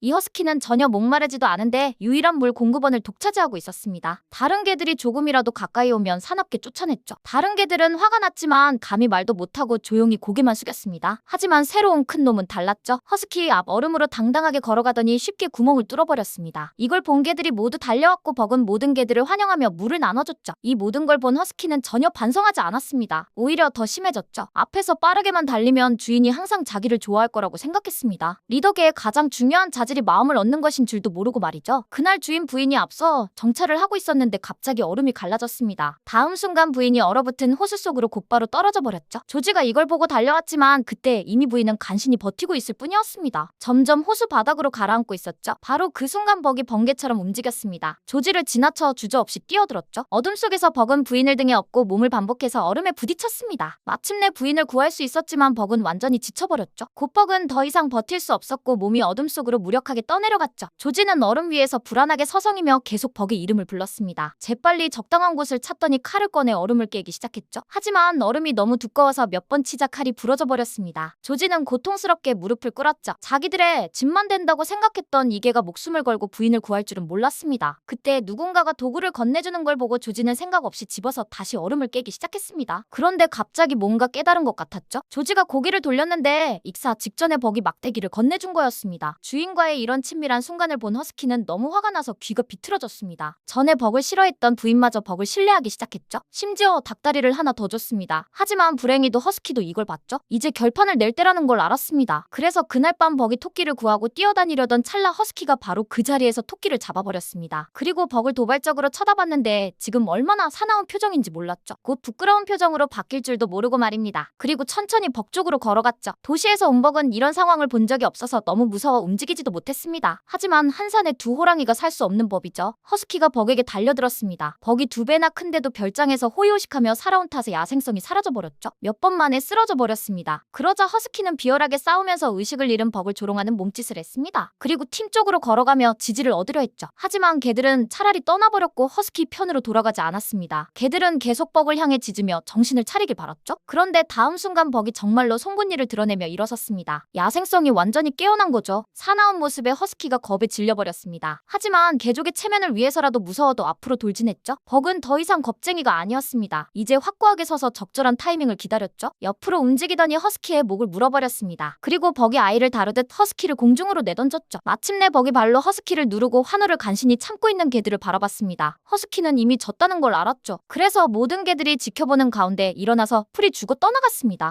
이 허스키는 전혀 목마르지도 않은데 유일한 물 공급원을 독차지하고 있었습니다. 다른 개들이 조금이라도 가까이 오면 사납게 쫓아냈죠. 다른 개들은 화가 났지만 감히 말도 못하고 조용히 고개만 숙였습니다. 하지만 새로운 큰 놈은 달랐죠. 허스키 앞 얼음으로 당당하게 걸어가더니 쉽게 구멍을 뚫어버렸습니다. 이걸 본 개들이 모두 달려왔고 버그는 모든 개들을 환영하며 물을 나눠줬죠. 이 모든 걸 본 허스키는 전혀 반성하지 않았습니다. 오히려 더 심해졌죠. 앞에서 빠르게만 달리면 주인이 항상 자기를 좋아할 거라고 생각했습니다. 리더계의 가장 중요한 자질이 마음을 얻는 것인 줄도 모르고 말이죠. 그날 주인 부인이 앞서 정찰을 하고 있었는데 갑자기 얼음이 갈라졌습니다. 다음 순간 부인이 얼어붙은 호수 속으로 곧바로 떨어져 버렸죠. 조지가 이걸 보고 달려왔지만 그때 이미 부인은 간신히 버티고 있을 뿐이었습니다. 점점 호수 바닥으로 가라앉고 있었죠. 바로 그 순간 버기 번개처럼 움직였습니다. 조지를 지나쳐 주저없이 뛰어들었죠. 어둠 속에서 버그는 부인을 등에 업고 몸을 반복해서 얼음에 부딪혔습니다. 마침내 부인을 구할 수 있었지만 버그는 완전히 지쳐버렸죠. 곧 버그는 더 이상 버틸 수 없었고 몸이 어둠 속으로 무력하게 떠내려갔죠. 조지는 얼음 위에서 불안하게 서성이며 계속 버그의 이름을 불렀습니다. 재빨리 적당한 곳을 찾더니 칼을 꺼내 얼음을 깨기 시작했죠. 하지만 얼음이 너무 두꺼워서 몇 번 치자 칼이 부러져 버렸습니다. 조지는 고통스럽게 무릎을 꿇었죠. 자기들의 집만 된다고 생각했던 이 개가 목숨을 걸고 부인을 구할 줄은 몰랐습니다. 그때 누군가가 도구를 건네주는 걸 보고 조지는 생각 없이 집어서 다시 얼음을 깨기 시작했습니다. 그런데 갑자기 뭔가 깨달은 것 같았죠. 조지가 고개를 돌렸는데 익사 직전에 버기 막대기를 건네준 거였습니다. 주인과의 이런 친밀한 순간을 본 허스키는 너무 화가 나서 귀가 비틀어졌습니다. 전에 버그를 싫어했던 부인마저 버그를 신뢰하기 시작했죠. 심지어 닭다리를 하나 더 줬습니다. 하지만 불행히도 허스키도 이걸 봤죠. 이제 결판을 낼 때라는 걸 알았습니다. 그래서 그날 밤 버기 토끼를 구하고 뛰어다니려던 찰나 허스키가 바로 그 자리에서 토끼를 잡아버렸습니다. 그리고 버그를 도발적으로 쳐다봤는데 지금 얼마나 사나운 표정인지 몰랐죠. 곧 부끄러운 표정으로 바뀔 줄도 모르고 말입니다. 그리고 천천히 벅 쪽으로 걸어갔죠. 도시에서 온 버그는 이런 상황을 본 적이 없어서 너무 무서워 움직이지도 못했습니다. 하지만 한 산에 두 호랑이가 살 수 없는 법이죠. 허스키가 버그에게 달려들었습니다. 버기 두 배나 큰데도 별장에서 호의호식하며 살아온 탓에 야생성이 사라져버렸죠. 몇 번 만에 쓰러져 버렸습니다. 그러자 허스키는 비열하게 싸우면서 의식을 잃은 버그를 조롱하는 몸짓을 했습니다. 그리고 팀 쪽으로 걸어가며 지지를 얻으려 했죠. 하지만 개들은 차라리 떠나버렸고 허스키 편으로 돌아가지 않았습니다. 개들은 계속 버그를 향해 짖으며 정신을 차리길 바랐죠. 그런데 다음 순간 버기 정말로 송곳니를 드러내며 일어섰습니다. 야생성이 완전히 깨어난 거죠. 사나운 모습에 허스키가 겁에 질려버렸습니다. 하지만 개족의 체면을 위해서라도 무서워도 앞으로 돌진했죠. 버그는 더 이상 겁쟁이가 아니었습니다. 이제 확고하게 서서 적절한 타이밍을 기다렸죠. 옆으로 움직이더니 허스키의 목을 물어버렸습니다. 그리고 버기 아이를 다루듯 허스키를 공중으로 내던졌죠. 마침내 버기 발로 허스키를 누르고 환호를 간신히 참고 있는 개들을 바라봤습니다. 허스키는 이미 졌다는 걸 알았죠. 그래서 모든 개들이 지켜보는 가운데 일어나서 풀이 주고 떠나갔습니다.